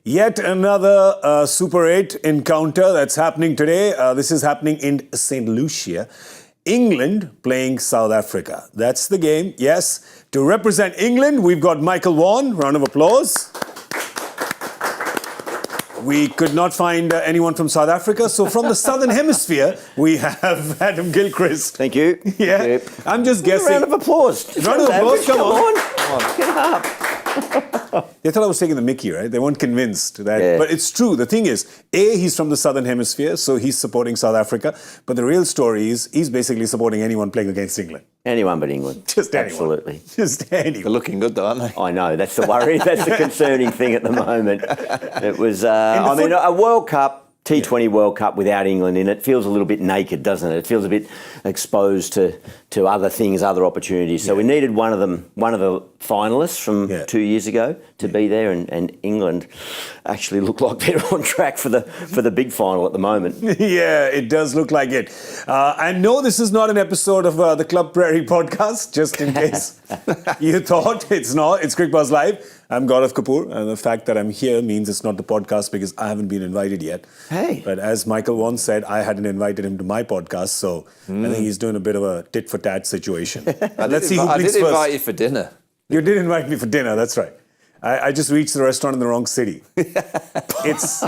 Yet another Super 8 encounter that's happening today. This is happening in St. Lucia. England playing South Africa. That's the game. Yes, to represent England, we've got Michael Vaughan. Round of applause. We could not find anyone from South Africa, so from the Southern Hemisphere, we have Adam Gilchirst. Thank you. Yeah, Thank you. I'm just guessing. Round of applause. Round of applause, come on. Get up. They thought I was taking the mickey, right? They weren't convinced that. Yeah. But it's true. The thing is, A, he's from the Southern Hemisphere, so he's supporting South Africa. But the real story is he's basically supporting anyone playing against England. Anyone but England. Just anyone. Absolutely. Just anyone. They're looking good though, aren't they? I know, that's the worry. That's the concerning thing at the moment. It was, a World Cup, T20 World Cup without England in it feels a little bit naked, doesn't it? It feels a bit exposed to other things, other opportunities. So we needed one of the finalists from 2 years ago to be there, and England actually look like they're on track for the big final at the moment. Yeah, it does look like it. And no, this is not an episode of the Club Prairie podcast, just in case you thought it's not. It's Cricbuzz Live. I'm Gaurav Kapur, and the fact that I'm here means it's not the podcast because I haven't been invited yet. Hey. But as Michael once said, I hadn't invited him to my podcast, so I think he's doing a bit of a tit-for-tat situation. Let's see who blinks first. I did invite you for dinner. You did invite me for dinner, that's right. I just reached the restaurant in the wrong city. It's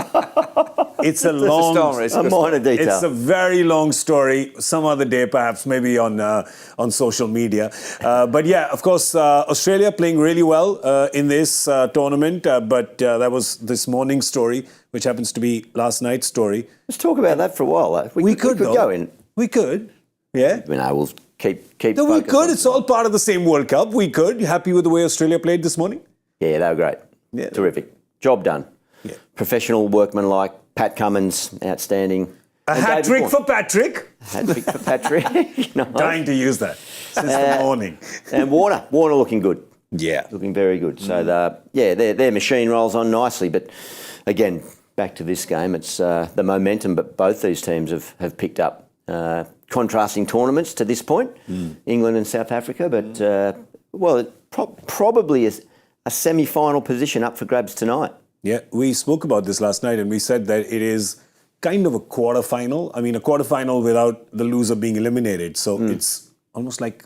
a long story. A minor detail. It's a very long story. Some other day, perhaps, maybe on social media. But yeah, of course, Australia playing really well in this tournament. But that was this morning's story, which happens to be last night's story. Let's talk about that for a while. We could go in. We could. Yeah. We'll keep. No, we could. It's all part of the same World Cup. We could. You happy with the way Australia played this morning? Yeah, they were great. Yeah. Terrific. Job done. Yeah. Professional, workmanlike. Pat Cummins, outstanding. A hat-trick for Patrick. Hat-trick for Patrick. No. Dying to use that since the morning. And Warner looking good. Yeah. Looking very good. So, their machine rolls on nicely. But, again, back to this game, it's the momentum, but both these teams have picked up. Contrasting tournaments to this point, England and South Africa, but, it probably is a semi-final position up for grabs tonight. Yeah, we spoke about this last night and we said that it is kind of a quarterfinal. I mean, a quarterfinal without the loser being eliminated. So it's almost like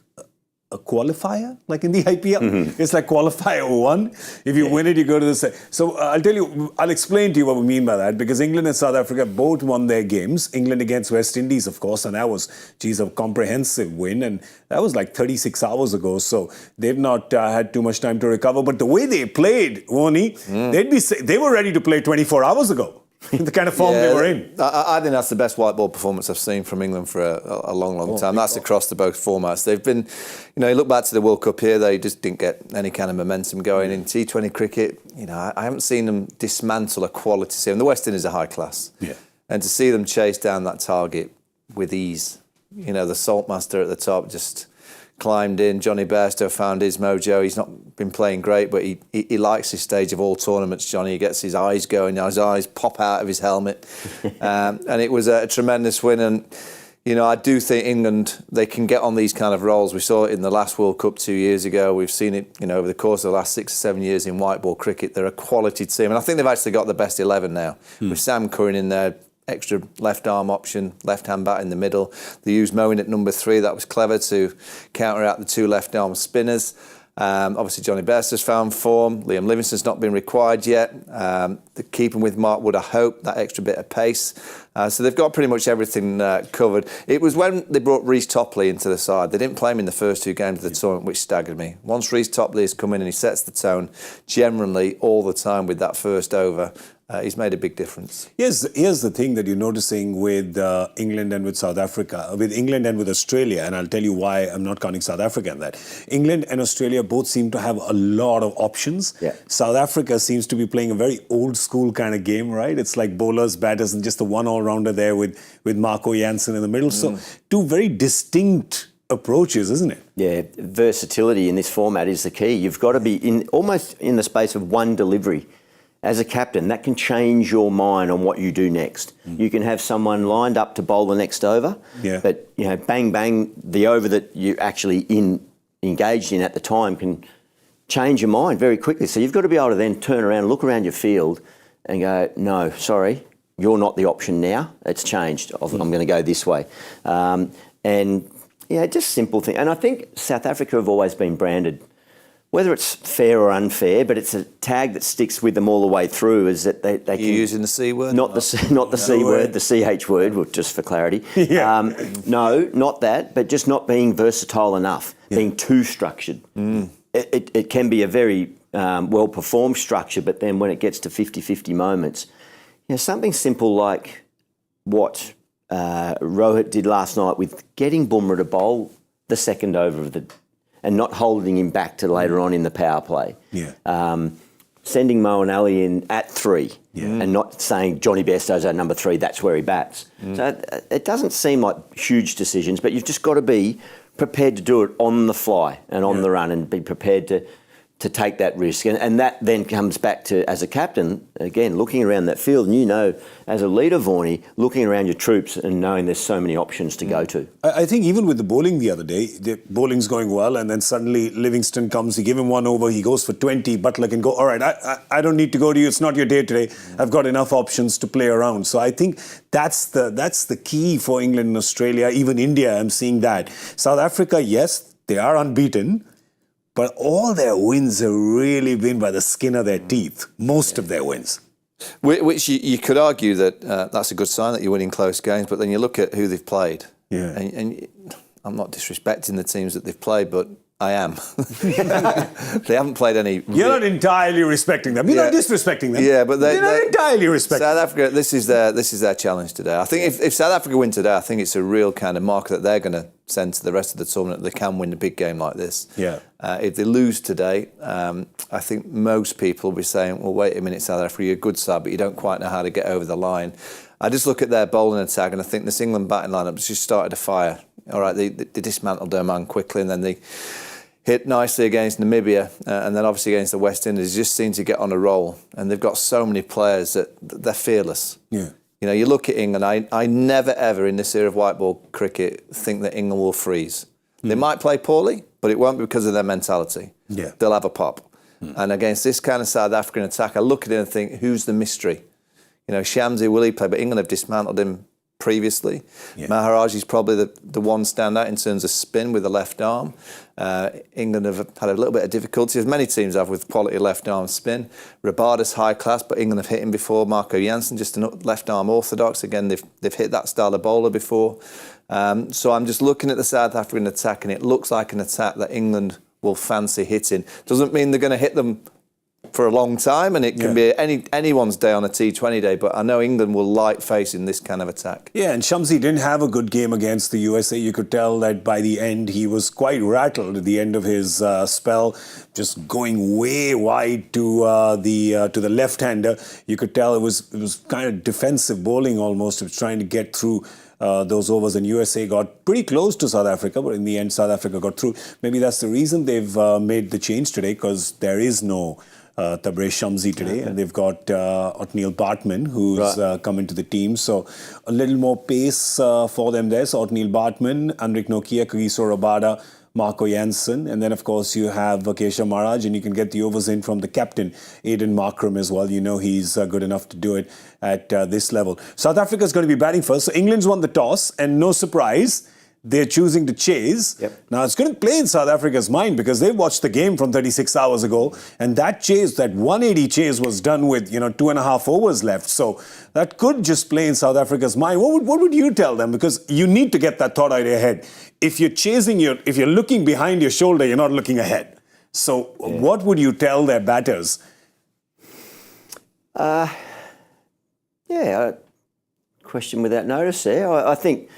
a qualifier, like in the IPL. Mm-hmm. It's like qualifier 1. If you win it, you go to the second. So I'll explain to you what we mean by that, because England and South Africa both won their games. England against West Indies, of course, and that was, a comprehensive win. And that was like 36 hours ago. So they've not had too much time to recover. But the way they played, Wani, they were ready to play 24 hours ago. The kind of form they were in. I think that's the best white ball performance I've seen from England for a long time. That's across the both formats. They've been, you look back to the World Cup here, they just didn't get any kind of momentum going. In T20 cricket, I haven't seen them dismantle a quality team. The West Indies are high class. Yeah. And to see them chase down that target with ease, the Saltmaster at the top just climbed in. Johnny Bairstow found his mojo. He's not been playing great, but he likes his stage of all tournaments, Johnny. He gets his eyes going. His eyes pop out of his helmet. And it was a tremendous win. And, I do think England, they can get on these kind of rolls. We saw it in the last World Cup 2 years ago. We've seen it, over the course of the last 6 or 7 years in white ball cricket. They're a quality team. And I think they've actually got the best 11 now. With Sam Curran in there, extra left arm option, left hand bat in the middle. They used Moeen at number 3. That was clever to counter out the 2 left arm spinners. Obviously, Johnny Bairstow's found form. Liam Livingston's not been required yet. They're keeping with Mark Wood, I hope, that extra bit of pace. So they've got pretty much everything covered. It was when they brought Reece Topley into the side. They didn't play him in the first 2 games of the tournament, which staggered me. Once Reece Topley has come in and he sets the tone, generally all the time with that first over, he's made a big difference. Here's the thing that you're noticing with England and with South Africa, with England and with Australia, and I'll tell you why I'm not counting South Africa in that. England and Australia both seem to have a lot of options. Yeah. South Africa seems to be playing a very old school kind of game, right? It's like bowlers, batters, and just the one all-rounder there with Marco Jansen in the middle. So 2 very distinct approaches, isn't it? Yeah, versatility in this format is the key. You've got to be almost in the space of one delivery. As a captain, that can change your mind on what you do next. You can have someone lined up to bowl the next over, but bang, bang, the over that you actually engaged in at the time can change your mind very quickly. So you've got to be able to then turn around, look around your field and go, no, sorry, you're not the option now. It's changed. I'm going to go this way. And, yeah, just simple thing. And I think South Africa have always been branded, whether it's fair or unfair, but it's a tag that sticks with them all the way through, is that they can... You're using the C word? Not the C word, the CH word, well, just for clarity. Yeah. No, not that, but just not being versatile enough, being too structured. It can be a very well-performed structure, but then when it gets to 50-50 moments, something simple like what Rohit did last night with getting Bumrah to bowl the second over of the... and not holding him back to later on in the power play. Yeah. Sending Moeen Ali in at 3 and not saying Johnny Bairstow's our number 3, that's where he bats. So it doesn't seem like huge decisions, but you've just got to be prepared to do it on the fly and on the run, and be prepared to take that risk. And that then comes back to, as a captain, again, looking around that field, and as a leader, Vaughnie, looking around your troops and knowing there's so many options to go to. I think even with the bowling the other day, the bowling's going well, and then suddenly Livingston comes, he give him one over, he goes for 20, Buttler can go, all right, I don't need to go to you, it's not your day today, I've got enough options to play around. So I think that's the key for England and Australia, even India, I'm seeing that. South Africa, yes, they are unbeaten, but all their wins have really been by the skin of their teeth, most of their wins. Which you could argue that that's a good sign that you're winning close games, but then you look at who they've played. Yeah. And I'm not disrespecting the teams that they've played, but I am. They haven't played any... You're not entirely respecting them. You're not disrespecting them. Yeah, but you're not entirely respecting South Africa, this is their challenge today. I think if South Africa win today, I think it's a real kind of marker that they're going to send to the rest of the tournament that they can win a big game like this. Yeah. If they lose today, I think most people will be saying, well, wait a minute, South Africa, you're a good side, but you don't quite know how to get over the line. I just look at their bowling attack, and I think this England batting lineup just started to fire. All right, they dismantled Oman quickly, and then they hit nicely against Namibia, and then obviously against the West Indies. Just seem to get on a roll, and they've got so many players that they're fearless. Yeah. You look at England, I never ever in this era of white ball cricket think that England will freeze. They might play poorly, but it won't be because of their mentality. Yeah. They'll have a pop. And against this kind of South African attack, I look at it and think, who's the mystery? Shamsi, will he play? But England have dismantled him previously. Yeah. Maharaj is probably the one standout in terms of spin with the left arm. England have had a little bit of difficulty, as many teams have, with quality left arm spin. Rabada's high class, but England have hit him before. Marco Jansen, just a left arm orthodox. Again, they've hit that style of bowler before. So I'm just looking at the South African attack, and it looks like an attack that England will fancy hitting. Doesn't mean they're going to hit them for a long time, and it can be anyone's day on a T20 day, but I know England will like facing this kind of attack. Yeah, and Shamsi didn't have a good game against the USA. You could tell that by the end he was quite rattled at the end of his spell, just going way wide to the left-hander. You could tell it was kind of defensive bowling almost. It was trying to get through those overs, and USA got pretty close to South Africa, but in the end South Africa got through. Maybe that's the reason they've made the change today, because there is no Tabraiz Shamsi today, and they've got Othniel Bartman, who's come into the team. So a little more pace for them there. So Othniel Bartman, Anrich Nokia, Kagiso Rabada, Marco Jansen, and then of course you have Keshav Maharaj, and you can get the overs in from the captain, Aiden Markram as well. He's good enough to do it at this level. South Africa's going to be batting first. So England's won the toss, and no surprise, they're choosing to chase. Yep. Now, it's going to play in South Africa's mind, because they watched the game from 36 hours ago, and that chase, that 180 chase, was done with 2.5 overs left. So that could just play in South Africa's mind. What would you tell them? Because you need to get that thought out of your head. If you're if you're looking behind your shoulder, you're not looking ahead. So what would you tell their batters? Question without notice there. I think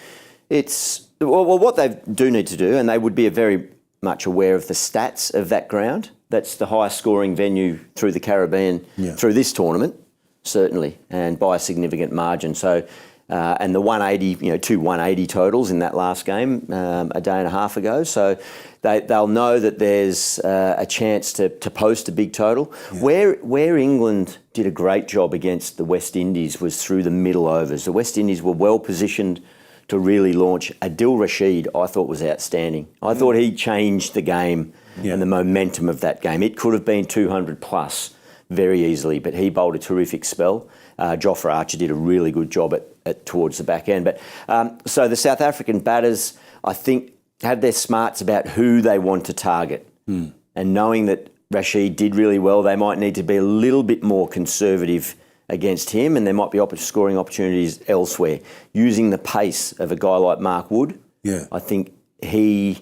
it's... Well, what they do need to do, and they would be very much aware of the stats of that ground. That's the highest scoring venue through the Caribbean, through this tournament, certainly, and by a significant margin. So, and the 180, 2 180 totals in that last game a day and a half ago. So they'll know that there's a chance to post a big total. Yeah. Where England did a great job against the West Indies was through the middle overs. The West Indies were well positioned to really launch. Adil Rashid, I thought, was outstanding. I thought he changed the game and the momentum of that game. It could have been 200 plus, very easily, but he bowled a terrific spell. Jofra Archer did a really good job at towards the back end. But so the South African batters, I think, have their smarts about who they want to target. And knowing that Rashid did really well, they might need to be a little bit more conservative against him, and there might be scoring opportunities elsewhere. Using the pace of a guy like Mark Wood, I think he's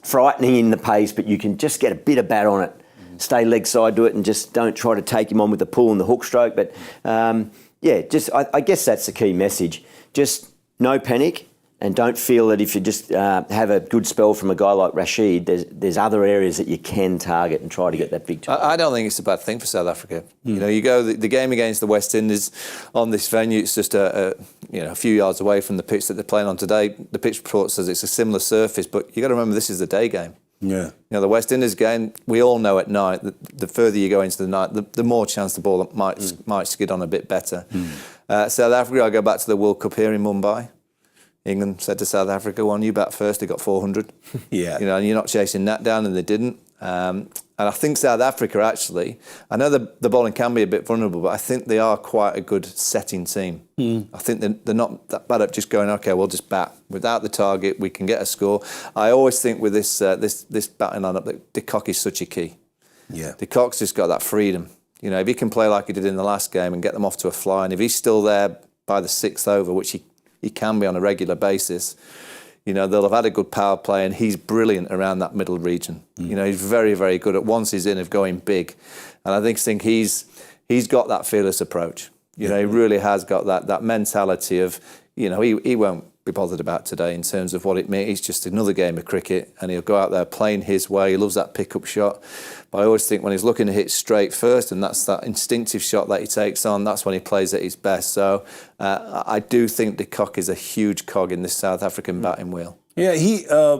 frightening in the pace, but you can just get a bit of bat on it. Stay leg side to it and just don't try to take him on with the pull and the hook stroke. But I guess that's the key message. Just no panic. And don't feel that if you just have a good spell from a guy like Rashid, there's other areas that you can target and try to get that big target. I don't think it's a bad thing for South Africa. You know, you go the game against the West Indies on this venue. It's just a few yards away from the pitch that they're playing on today. The pitch report says it's a similar surface, but you got to remember this is the day game. Yeah. You know, the West Indies game, we all know at night that the further you go into the night, the more chance the ball might skid on a bit better. South Africa, I go back to the World Cup here in Mumbai. England said to South Africa, "Well, you bat first." They got 400. Yeah, you know, and you're not chasing that down, and they didn't. And I think South Africa actually, I know the bowling can be a bit vulnerable, but I think they are quite a good setting team. I think they're not that bad at just going, okay, we'll just bat without the target. We can get a score. I always think with this batting lineup that De Kock is such a key. Yeah, De Kock's just got that freedom. You know, if he can play like he did in the last game and get them off to a fly, and if he's still there by the 6th over, which he can be on a regular basis, you know, they'll have had a good power play, and he's brilliant around that middle region. You know, he's very, very good at once he's in of going big. And I think he's got that fearless approach. You know, he really has got that mentality of, you know, he won't be bothered about today in terms of what it means. It's just another game of cricket, and he'll go out there playing his way. He loves that pick-up shot. But I always think when he's looking to hit straight first, and that's that instinctive shot that he takes on, that's when he plays at his best. So I do think De Kock is a huge cog in this South African batting wheel. Yeah,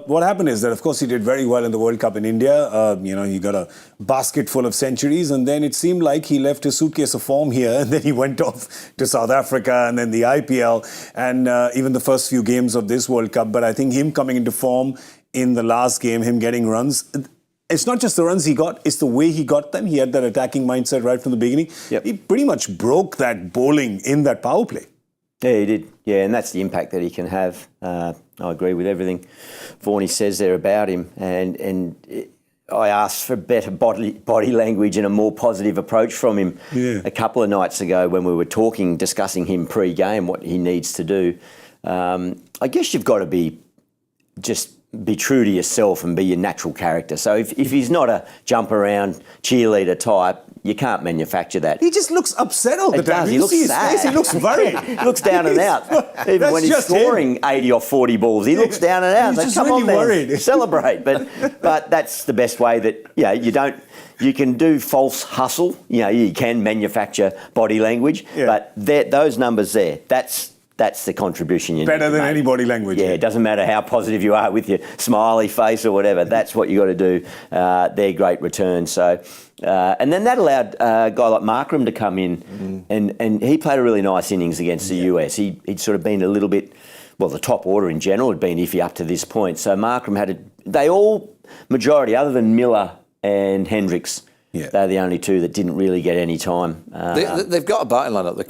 what happened is that, of course, he did very well in the World Cup in India. He got a basket full of centuries, and then it seemed like he left his suitcase of form here, and then he went off to South Africa, and then the IPL, and even the first few games of this World Cup. But I think him coming into form in the last game, him getting runs, it's not just the runs he got, it's the way he got them. He had that attacking mindset right from the beginning. Yep. He pretty much broke that bowling in that power play. Yeah, he did. Yeah, and that's the impact that he can have. I agree with everything Vaughan says there about him. And I asked for better body language and a more positive approach from him a couple of nights ago when we were discussing him pre-game, what he needs to do. I guess you've got to be true to yourself and be your natural character. So if he's not a jump around cheerleader type, you can't manufacture that. He just looks upset all the time. He looks sad. His face, he looks worried. He looks down and out. Even when he's scoring 80 off 40 balls, he looks down and out. He's like, just come really on, man, worried. Celebrate. But that's the best way that, you can do false hustle. You know, you can manufacture body language. Yeah. But those numbers there, that's the contribution you better need to than make. any body language. Yeah, it doesn't matter how positive you are with your smiley face or whatever. That's what you got to do. They're great returns. So, and then that allowed a guy like Markram to come in, and he played a really nice innings against the US. He'd sort of been a little bit, well, the top order in general had been iffy up to this point. So Markram majority other than Miller and Hendricks. Yeah. They're the only two that didn't really get any time. They've got a batting lineup that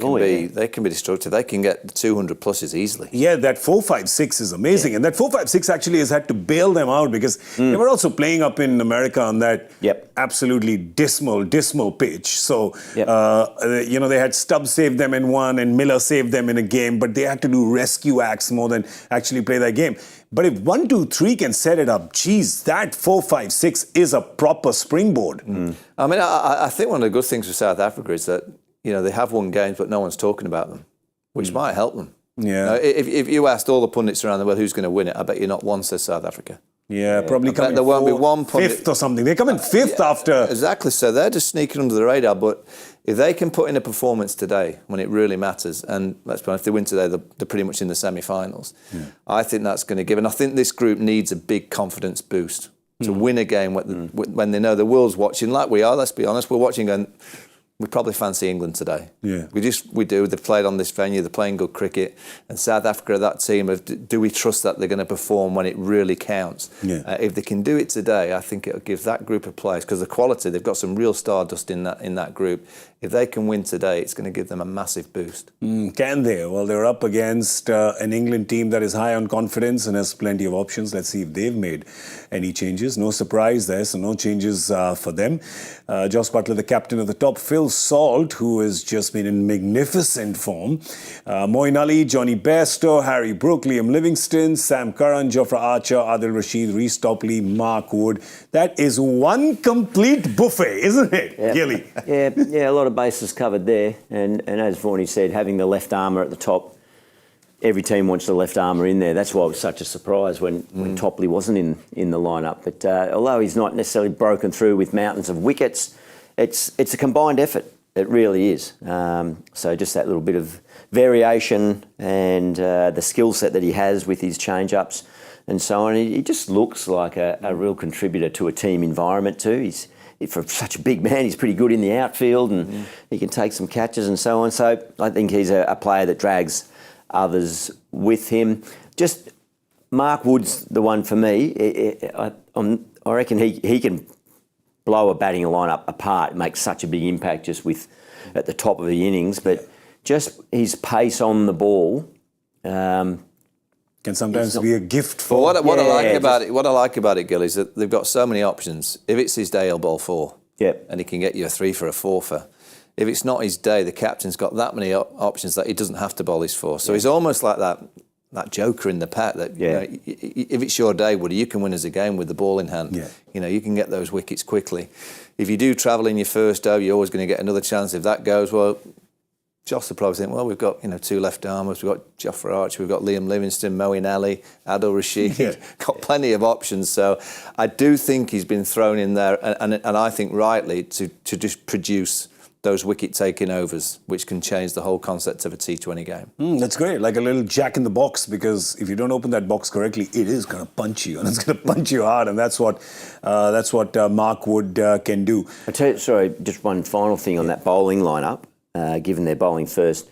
they can be destructive. They can get the 200 pluses easily. Yeah, that 4-5-6 is amazing. And that 4-5-6 actually has had to bail them out because they were also playing up in America on that absolutely dismal pitch. So, they had Stubbs save them in one and Miller saved them in a game, but they had to do rescue acts more than actually play that game. But if 1, 2, 3 can set it up, geez, that 4-5-6 is a proper springboard. I mean, I think one of the good things for South Africa is that, they have won games, but no one's talking about them, which might help them. Yeah. If you asked all the pundits around the world who's going to win it, I bet you not one says South Africa. Yeah, probably coming there won't be one pundit, fifth or something. They come in fifth after. Exactly. So they're just sneaking under the radar. But if they can put in a performance today when it really matters, and let's be honest, if they win today, they're pretty much in the semi-finals. I think that's going to give. And I think this group needs a big confidence boost to win a game when they know the world's watching, like we are. Let's be honest, we're watching going, we probably fancy England today. Yeah. We do. They've played on this venue. They're playing good cricket. And South Africa, that team, do we trust that they're going to perform when it really counts? Yeah. If they can do it today, I think it'll give that group of players, because the quality, they've got some real stardust in that group. If they can win today, it's going to give them a massive boost. Can they? Well, they're up against an England team that is high on confidence and has plenty of options. Let's see if they've made any changes. No surprise there, so no changes for them. Jos Buttler, the captain of the top. Phil Salt, who has just been in magnificent form. Moeen Ali, Johnny Bairstow, Harry Brook, Liam Livingstone, Sam Curran, Jofra Archer, Adil Rashid, Reece Topley, Mark Wood. That is one complete buffet, isn't it, Yep. Gilly? Yeah, a lot of bases covered there. And as Vaughan said, having the left armour at the top, every team wants the left armour in there. That's why it was such a surprise when Topley wasn't in the lineup. But although he's not necessarily broken through with mountains of wickets, it's a combined effort. It really is. So just that little bit of variation and the skill set that he has with his change-ups and so on. He just looks like a real contributor to a team environment too. For such a big man, he's pretty good in the outfield and he can take some catches and so on. So I think he's a player that drags others with him. Just Mark Wood's the one for me. I reckon he can blow a batting lineup apart, make such a big impact just with at the top of the innings. But just his pace on the ball can sometimes be a gift for. Well, what I like about it, Gil, is that they've got so many options. If it's his day, he'll bowl 4. Yep. And he can get you a 3 for a 4 for. If it's not his day, the captain's got that many options that he doesn't have to bowl his 4. So he's almost like that joker in the pack. That you know, if it's your day, Woody, you can win us a game with the ball in hand. Yeah. You know, you can get those wickets quickly. If you do travel in your first over, you're always going to get another chance. If that goes well, Joss will probably think, well, we've got 2 left armers, we've got Jofra Archer, we've got Liam Livingstone, Moeen Ali, Adil Rashid, got plenty of options. So I do think he's been thrown in there, and I think rightly to just produce those wicket-taking overs, which can change the whole concept of a T20 game. That's great, like a little jack in the box, because if you don't open that box correctly, it is going to punch you, and it's going to punch you hard, and that's what Mark Wood can do. I tell you, sorry, just one final thing on that bowling lineup. Given their bowling first,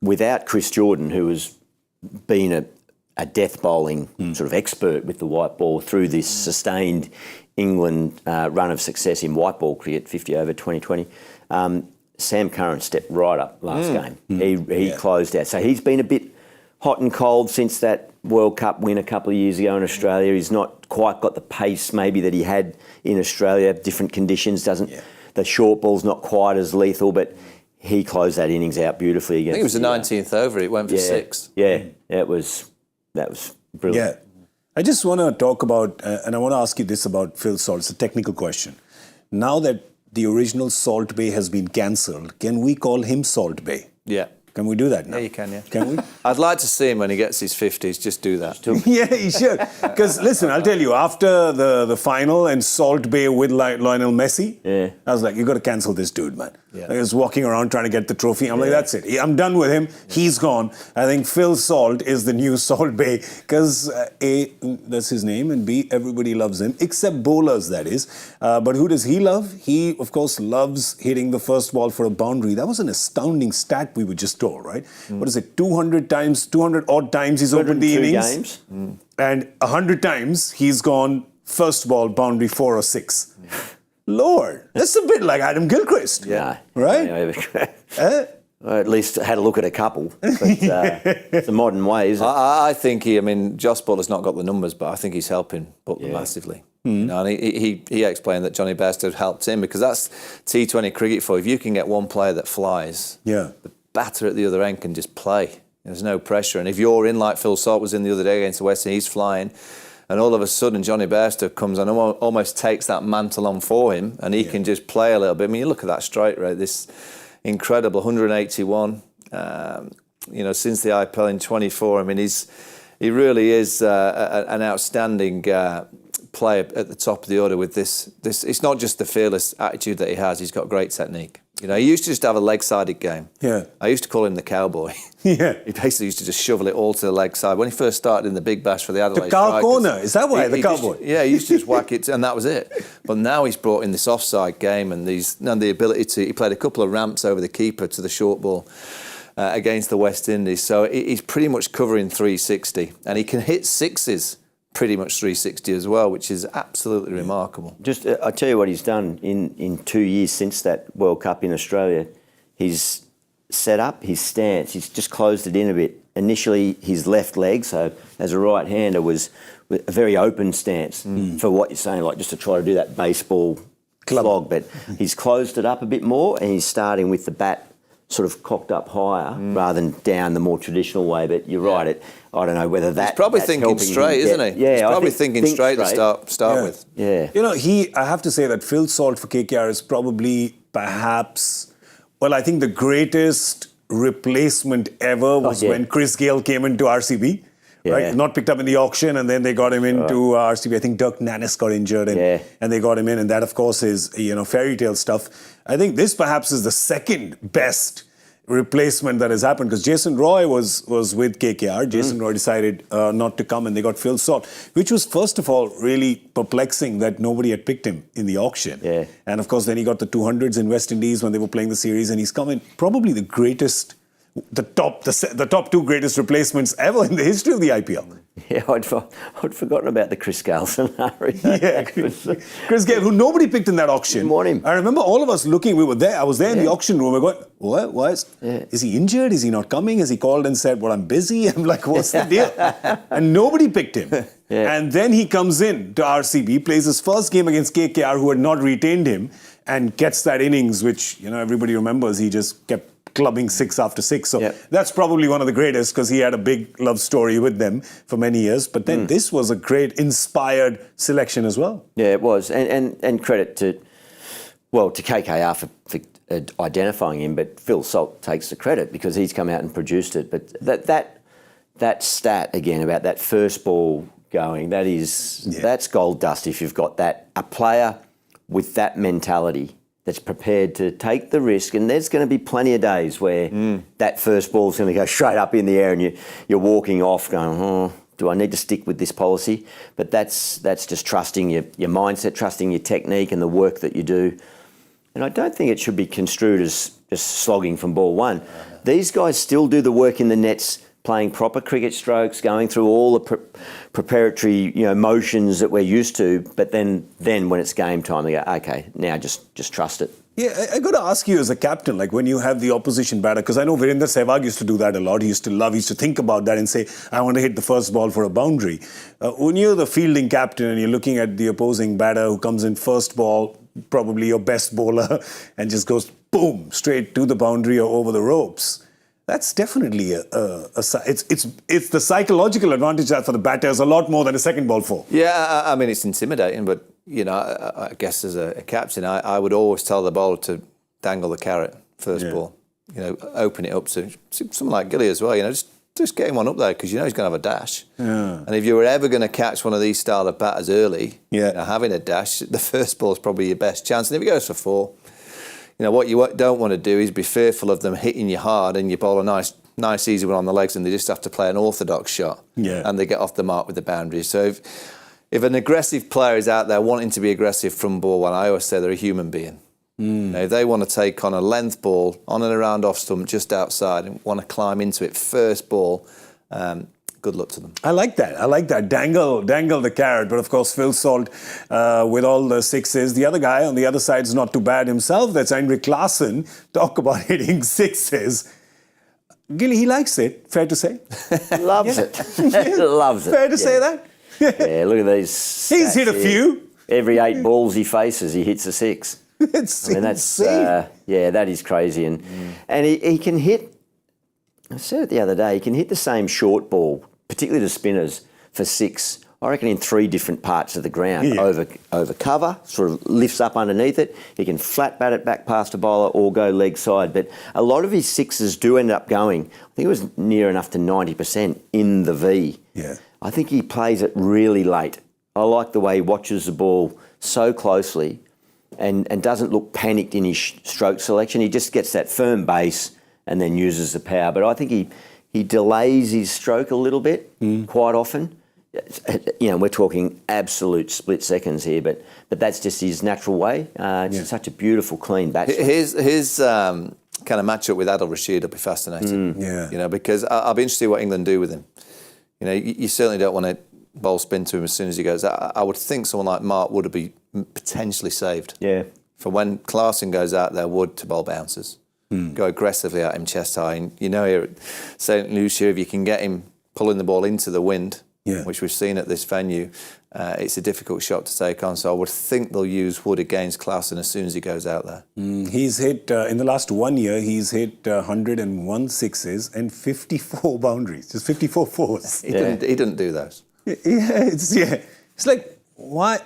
without Chris Jordan, who has been a death bowling sort of expert with the white ball through this sustained England run of success in white ball cricket, 50 over 2020, Sam Curran stepped right up last game. He closed out. So he's been a bit hot and cold since that World Cup win a couple of years ago in Australia. He's not quite got the pace maybe that he had in Australia. Different conditions, the short ball's not quite as lethal, but he closed that innings out beautifully against. I think it was the 19th over. It went for 6. Yeah, that was brilliant. Yeah, I just want to talk about, and I want to ask you this about Phil Salt. It's a technical question. Now that the original Salt Bay has been cancelled, can we call him Salt Bay? Yeah. Can we do that now? Yeah, you can, yeah. Can we? I'd like to see him when he gets his 50s, just do that. Yeah, he should. Because, listen, I'll tell you, after the final and Salt Bay with Lionel Messi, I was like, you got to cancel this dude, man. Yeah. He was walking around trying to get the trophy. I'm like, that's it. I'm done with him. He's gone. I think Phil Salt is the new Salt Bay because A, that's his name, and B, everybody loves him, except bowlers, that is. But who does he love? He, of course, loves hitting the first ball for a boundary. That was an astounding stat we were just told, right? What is it, 200 odd times he's opened the innings? Games. And 100 times he's gone first ball, boundary 4 or 6. Lord, that's a bit like Adam Gilchirst. Yeah. Right? Well, at least had a look at a couple. But it's the modern way, isn't it? I think Joss Buttler's not got the numbers, but I think he's helping Butler massively. You know, and he explained that Johnny Bairstow helped him because that's T20 cricket for. If you can get one player that flies, the batter at the other end can just play. There's no pressure. And if you're in like Phil Salt was in the other day against the West, and he's flying, and all of a sudden Johnny Bairstow comes and almost takes that mantle on for him, and he can just play a little bit. I mean, you look at that strike rate, this incredible 181. Since the IPL in 24, I mean, he really is an outstanding play at the top of the order with this. It's not just the fearless attitude that he has. He's got great technique. You know, he used to just have a leg-sided game. Yeah. I used to call him the cowboy. Yeah. He basically used to just shovel it all to the leg side. When he first started in the Big Bash for the Adelaide The car Strikers, corner, is that why, the cowboy? He used to just whack it, and that was it. But now he's brought in this offside game and the ability to. He played a couple of ramps over the keeper to the short ball against the West Indies. So he's pretty much covering 360, and he can hit sixes pretty much 360 as well, which is absolutely remarkable. Just, I tell you what he's done in 2 years since that World Cup in Australia. He's set up his stance. He's just closed it in a bit. Initially, his left leg, so as a right-hander, was a very open stance for what you're saying, like just to try to do that baseball slog. But he's closed it up a bit more, and he's starting with the bat sort of cocked up higher rather than down the more traditional way. But you're right. I don't know whether that's probably thinking straight, isn't he? Yeah, he's probably thinking straight to start with. Yeah. You know, I have to say that Phil Salt for KKR is probably perhaps, well, I think the greatest replacement ever was when Chris Gayle came into RCB. Right, not picked up in the auction, and then they got him into RCB. I think Dirk Nannis got injured, and they got him in, and that, of course, is fairy tale stuff. I think this perhaps is the second best replacement that has happened, because Jason Roy was with KKR. Jason Roy decided not to come, and they got Phil Salt, which was, first of all, really perplexing that nobody had picked him in the auction. Yeah. And of course, then he got the 200s in West Indies when they were playing the series, and he's come in probably the greatest. The top two greatest replacements ever in the history of the IPL. Yeah, I'd forgotten about the Chris Gayle scenario. Yeah, Chris Gayle, who nobody picked in that auction. Didn't want him. I remember all of us looking. We were there. I was there in the auction room. We're going, what? Is he injured? Is he not coming? Has he called and said, well, I'm busy? I'm like, what's the deal? And nobody picked him. Yeah. And then he comes in to RCB, plays his first game against KKR, who had not retained him, and gets that innings, which everybody remembers. He just kept clubbing 6 after 6. So that's probably one of the greatest, because he had a big love story with them for many years. But then this was a great inspired selection as well. Yeah, it was. And credit to KKR for identifying him, but Phil Salt takes the credit because he's come out and produced it. But that stat again about that first ball going, that's gold dust if you've got that. A player with that mentality that's prepared to take the risk, and there's going to be plenty of days where that first ball's going to go straight up in the air and you're walking off going, do I need to stick with this policy? But that's just trusting your mindset, trusting your technique and the work that you do. And I don't think it should be construed as just slogging from ball one. These guys still do the work in the nets, playing proper cricket strokes, going through all the preparatory motions that we're used to, but then when it's game time, they go, okay, now just trust it. Yeah, I got to ask you as a captain, like when you have the opposition batter, because I know Virender Sehwag used to do that a lot. He used to think about that and say, I want to hit the first ball for a boundary. When you're the fielding captain and you're looking at the opposing batter who comes in first ball, probably your best bowler, and just goes boom, straight to the boundary or over the ropes, that's definitely it's the psychological advantage that for the batter is a lot more than a second ball four. Yeah, I mean, it's intimidating, but I guess as a captain, I would always tell the bowler to dangle the carrot first ball. Open it up to someone like Gilly as well. Just get him one up there, because he's going to have a dash. Yeah. And if you were ever going to catch one of these style of batters early, having a dash, the first ball is probably your best chance. And if he goes for 4. What you don't want to do is be fearful of them hitting you hard and you bowl a nice easy one on the legs and they just have to play an orthodox shot and they get off the mark with the boundary. So if an aggressive player is out there wanting to be aggressive from ball one, I always say they're a human being. If they want to take on a length ball on and around off stump just outside and want to climb into it first ball, good luck to them. I like that. Dangle the carrot. But of course, Phil Salt with all the 6s. The other guy on the other side is not too bad himself. That's Heinrich Klaasen. Talk about hitting 6s. Gilly, he likes it. Fair to say. Loves it. Loves it. Fair to say that. Yeah, look at these. He's hit a few. Every 8 balls he faces, he hits a 6. It's insane. That is crazy. And he can hit. I said it the other day. He can hit the same short ball, particularly to spinners, for 6. I reckon in 3 different parts of the ground. Over cover, sort of lifts up underneath it. He can flat bat it back past a bowler or go leg side. But a lot of his 6s do end up going, I think it was near enough to 90% in the V. Yeah. I think he plays it really late. I like the way he watches the ball so closely and doesn't look panicked in his stroke selection. He just gets that firm base and then uses the power. But I think he delays his stroke a little bit quite often. You know, we're talking absolute split seconds here, but that's just his natural way. It's such a beautiful, clean batsman. His kind of matchup with Adil Rashid will be fascinating. You know, because I'll be interested what England do with him. You know, you certainly don't want to bowl spin to him as soon as he goes. I would think someone like Mark Wood would be potentially saved. Yeah. For when Klaasen goes out there, Wood to bowl bouncers. Go aggressively at him chest high. And you know, here at St Lucia, if you can get him pulling the ball into the wind, which we've seen at this venue, it's a difficult shot to take on. So I would think they'll use Wood against Klaasen as soon as he goes out there. He's hit, in the last 1 year, he's hit 101 sixes and 54 boundaries, just 54 fours. He didn't do those. It's like, why?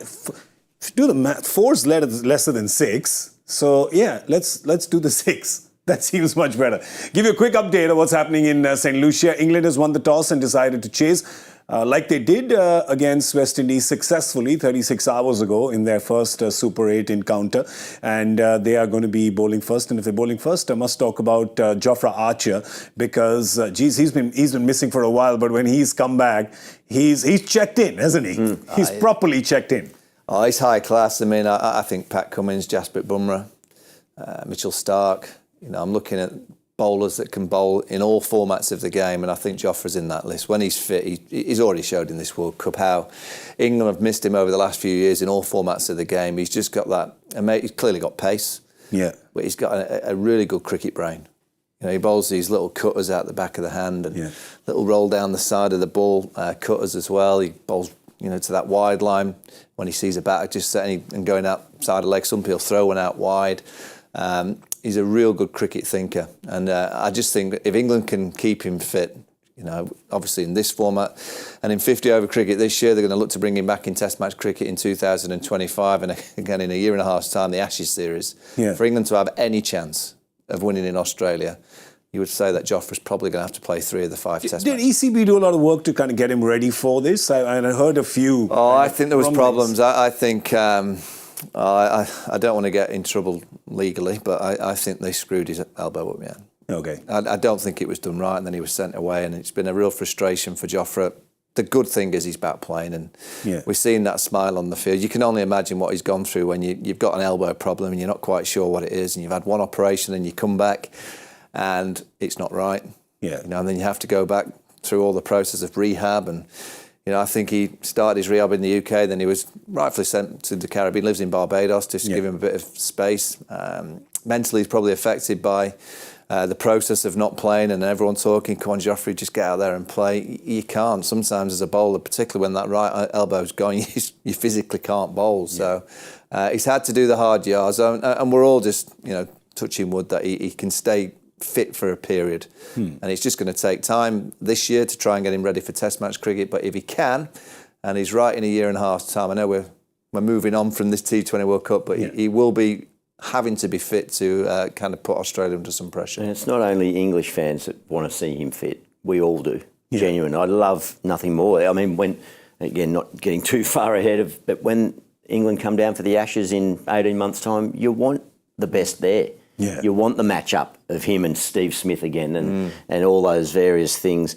Do the math. 4's lesser than 6. So, let's do the 6. That seems much better. Give you a quick update of what's happening in St. Lucia. England has won the toss and decided to chase, like they did against West Indies successfully 36 hours ago in their first Super 8 encounter. And they are going to be bowling first. And if they're bowling first, I must talk about Jofra Archer because, he's been missing for a while. But when he's come back, he's checked in, hasn't he? He's properly checked in. Oh, he's high class. I mean, I think Pat Cummins, Jasprit Bumrah, Mitchell Starc. You know, I'm looking at bowlers that can bowl in all formats of the game, and I think Jofra's in that list. When he's fit, he's already showed in this World Cup how England have missed him over the last few years in all formats of the game. He's just got that, and he's clearly got pace, but he's got a really good cricket brain. You know, he bowls these little cutters out the back of the hand and little roll down the side of the ball cutters as well. He bowls, you know, to that wide line when he sees a batter just setting and going outside the leg. Some people throw one out wide. He's a real good cricket thinker, and I just think if England can keep him fit, you know, obviously in this format and in 50-over cricket this year, they're going to look to bring him back in Test match cricket in 2025, and again in a year and a half's time, the Ashes series. For England to have any chance of winning in Australia, you would say that Jofra's probably going to have to play 3 of the 5 Test Did matches. ECB do a lot of work to kind of get him ready for this? I heard a few. Oh, I think there was problems. I think. I don't want to get in trouble legally, but I think they screwed his elbow up, Okay. I don't think it was done right, and then he was sent away, and it's been a real frustration for Jofra. The good thing is he's back playing, and we're seeing that smile on the field. You can only imagine what he's gone through when you've got an elbow problem and you're not quite sure what it is, and you've had one operation and you come back and it's not right. You know, and then you have to go back through all the process of rehab. And you know, I think he started his rehab in the UK, then he was rightfully sent to the Caribbean, lives in Barbados, just to give him a bit of space. Mentally, he's probably affected by the process of not playing and everyone talking, come on, Jofra, just get out there and play. You can't. Sometimes as a bowler, particularly when that right elbow's going, you physically can't bowl. So he's had to do the hard yards. And we're all just, you know, touching wood that he can stay fit for a period. And it's just going to take time this year to try and get him ready for Test match cricket. But if he can, and he's right in a year and a half's time, I know we're moving on from this T20 World Cup, but he will be having to be fit to kind of put Australia under some pressure. And it's not only English fans that want to see him fit. We all do. Genuine. I love nothing more. I mean, when, again, not getting too far ahead of, but when England come down for the Ashes in 18 months' time, you want the best there. You want the matchup of him and Steve Smith again and all those various things.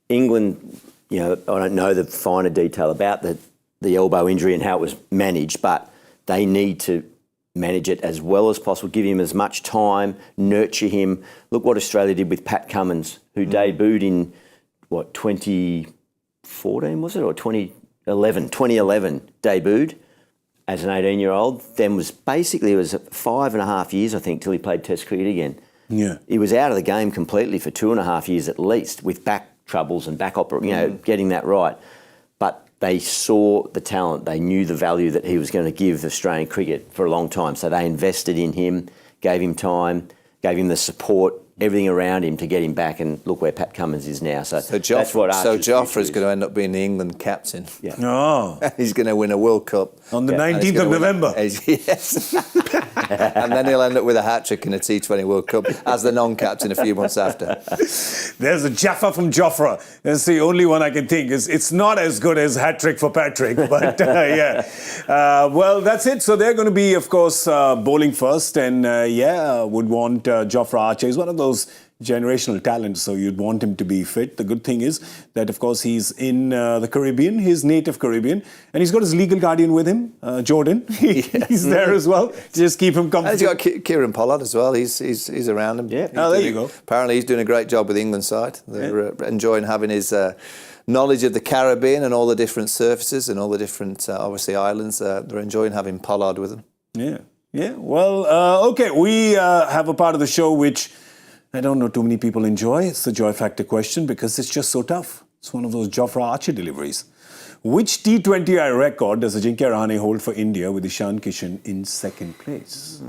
England, you know, I don't know the finer detail about the elbow injury and how it was managed, but they need to manage it as well as possible, give him as much time, nurture him. Look what Australia did with Pat Cummins, who debuted in, 2014 was it, or 2011? 2011 debuted as an 18-year-old, then was basically, it was 5.5 years, I think, till he played Test cricket again. He was out of the game completely for 2.5 years at least, with back troubles and back getting that right. But they saw the talent, they knew the value that he was going to give Australian cricket for a long time. So they invested in him, gave him time, gave him the support, everything around him to get him back, and look where Pat Cummins is now. So that's what Jofra's going to end up being the England captain. Oh. He's going to win a World Cup. On the 19th of November. Yes. And then he'll end up with a hat-trick in a T20 World Cup as the non-captain a few months after. There's a Jaffa from Jofra. That's the only one I can think. It's not as good as hat-trick for Patrick, but yeah. Well, that's it. So they're going to be, of course, bowling first. And would want Jofra Archer. He's one of those generational talents, so you'd want him to be fit. The good thing is that, of course, he's in the Caribbean, his native Caribbean, and he's got his legal guardian with him, Jordan. He's there as well. Just keep him comfortable. And he's got Kieran Pollard as well. He's around him. Yeah. There you go. Apparently, he's doing a great job with the England side. They're enjoying having his knowledge of the Caribbean and all the different surfaces and all the different, obviously, islands. They're enjoying having Pollard with them. Yeah. Yeah. Well, okay. We have a part of the show which I don't know too many people enjoy. It's the joy factor question because it's just so tough. It's one of those Jofra Archer deliveries. Which T20I record does Ajinkya Rahane hold for India with Ishan Kishan in second place?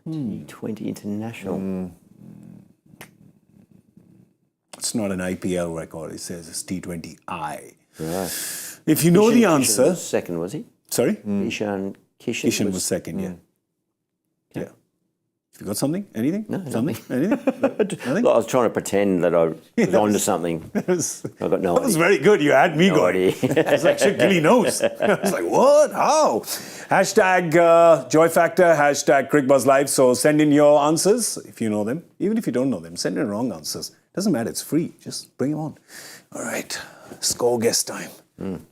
T20 International. It's not an IPL record. It says it's T20I. Right. If you know the answer... Kishan was second, was he? Sorry? Ishan Kishan. Kishan was second, yeah. Yeah. You got something? Anything? No, something? Anything? Nothing? I was trying to pretend that I was onto something. I got no idea. That was very good. You had me No going. idea. It's like shit Gilly knows. I was like, what? How? Hashtag Joy Factor, hashtag Cricbuzz Live. So send in your answers if you know them. Even if you don't know them, send in wrong answers. Doesn't matter. It's free. Just bring them on. All right. Score guess time.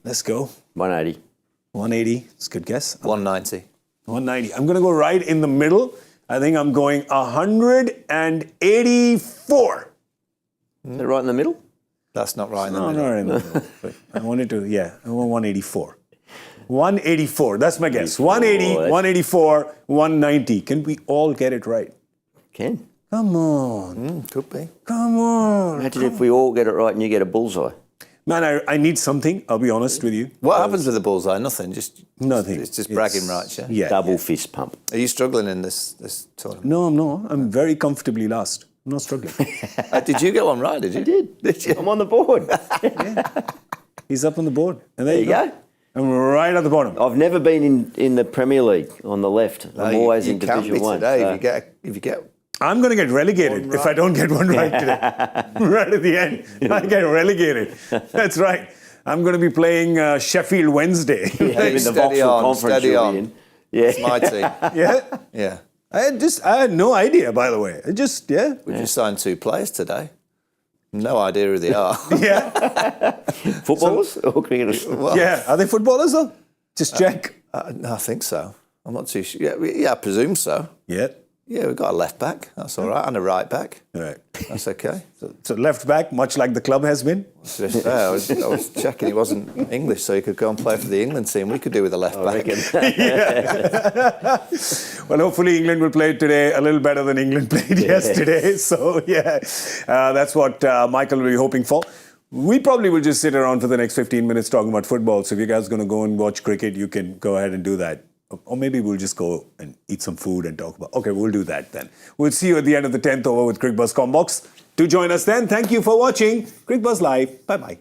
Let's go. 180. 180. It's a good guess. 190. 190. I'm going to go right in the middle. I think I'm going 184. Is that right in the middle? That's not right in the No, middle. not in the middle. But I wanted to, I want 184. 184. That's my guess. 180, 184, 190. Can we all get it right? Can. Come on. Could be. Come on. Imagine if we all get it right and you get a bullseye. Man, I need something. I'll be honest with you. What happens with the bullseye? Nothing. Nothing. It's just bragging rights, yeah? Yeah. Double fist pump. Are you struggling in this tournament? No, I'm not. I'm very comfortably last. I'm not struggling. Did you get one right, did you? I did. Did you? I'm on the board. He's up on the board. And there There you go. I'm right at the bottom. I've never been in the Premier League on the left. I'm always in can't Division be 1. today so- if you get I'm going to get relegated if I don't get one right today. Right at the end. I get relegated. That's right. I'm going to be playing Sheffield Wednesday. Yeah, in the Steady Vauxhall on, Conference steady you'll on. be in. Yeah. It's my team. Yeah? Yeah. I had no idea, by the way. We just signed 2 players today. No idea who they are. Yeah. Footballers or cricketers? Well, Yeah. Are they footballers though? Just check. no, I think so. I'm not too sure. Yeah, I presume so. Yeah. Yeah, we've got a left back. That's all right. And a right back. All right. That's okay. So left back, much like the club has been. I was checking he wasn't English, so he could go and play for the England team. We could do with a left back. Well, hopefully England will play today a little better than England played yesterday. So, that's what Michael will be hoping for. We probably will just sit around for the next 15 minutes talking about football. So if you guys are going to go and watch cricket, you can go ahead and do that. Or maybe we'll just go and eat some food and talk about... Okay, we'll do that then. We'll see you at the end of the 10th over with Cricbuzz Combox. Do join us then. Thank you for watching Cricbuzz Live. Bye-bye.